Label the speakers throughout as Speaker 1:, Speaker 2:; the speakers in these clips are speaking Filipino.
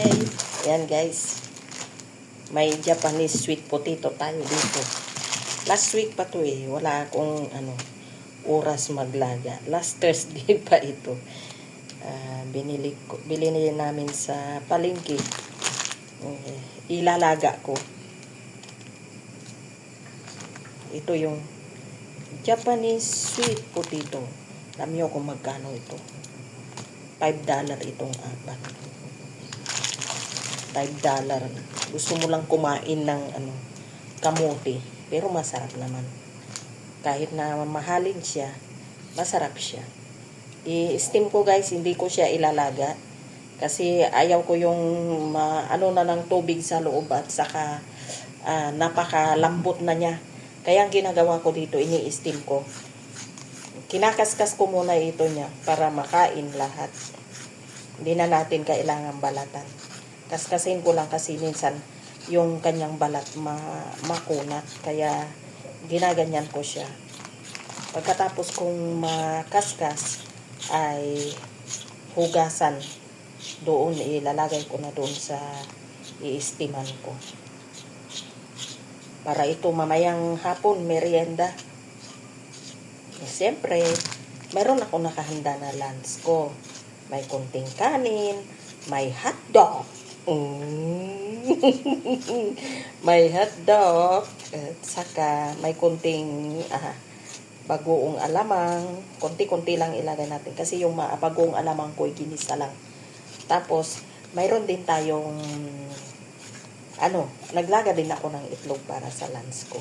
Speaker 1: Ayan guys. May Japanese sweet potato tayo dito. Last week pa to eh. Wala akong oras maglaga. Last Thursday pa ito. Binili namin sa palengke. Ilalaga ko. Ito yung Japanese sweet potato. Alam nyo kung magkano ito. $5 itong apat. $5. Gusto mo lang kumain ng kamote. Pero masarap naman. Kahit na mahalin siya, masarap siya. I-steam ko guys, hindi ko siya ilalaga. Kasi ayaw ko yung na ng tubig sa loob at saka napakalambot na niya. Kaya ang ginagawa ko dito, ini-steam ko. Kinakaskas ko muna ito niya para makain lahat. Hindi na natin kailangan balatan. Kaskasin ko lang kasi minsan yung kanyang balat makunat. Kaya ginaganyan ko siya. Pagkatapos kong makaskas ay hugasan. Doon ilalagay ko na doon sa i-steaman ko. Para ito mamayang hapon, merienda. Siyempre, mayroon ako nakahanda na lunch ko. May kunting kanin, may hotdog. May hotdog, at saka may kunting bagoong alamang. Kunti-kunti lang ilagay natin. Kasi yung bagoong alamang ko, ginisa lang. Tapos, mayroon din tayong, naglaga din ako ng itlog para sa lunch ko.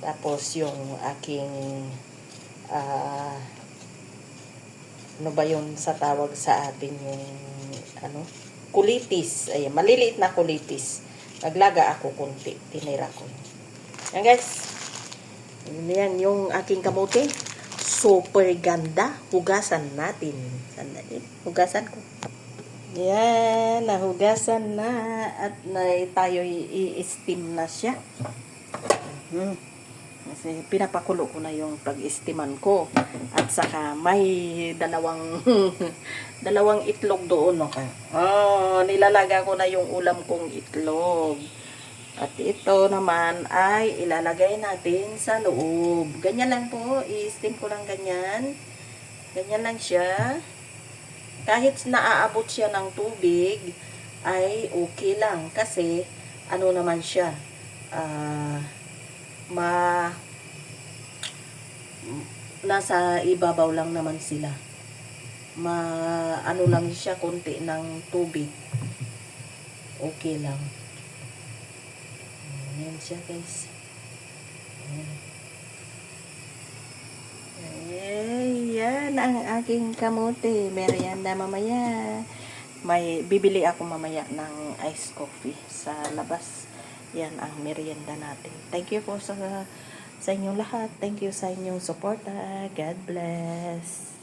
Speaker 1: Tapos, yung aking, ano ba yun sa tawag sa atin yung kulitis. Ayan, maliliit na kulitis. Naglaga ako kunti. Tinira ko. Yan guys. Yan yung aking kamote. Super ganda. Hugasan natin. Sandali. Hugasan ko. Yan. Nahugasan na. At tayo i-steam na siya. Kasi pinapakulo ko na yung pag-steaman ko. At saka may dalawang itlog doon. Okay. Nilalaga ko na yung ulam kong itlog. At ito naman ay ilalagay natin sa loob. Ganyan lang po. I-steam ko lang ganyan. Ganyan lang siya. Kahit naaabot siya ng tubig, ay okay lang. Kasi naman siya. Nasa ibabaw lang naman sila. Lang siya, konti ng tubig. Okay lang. Ayan siya guys. Ayan ang aking kamote. Merienda mamaya. May bibili ako mamaya ng iced coffee sa labas. Yan ang merienda natin. Thank you po sa inyong lahat. Thank you sa inyong support. God bless.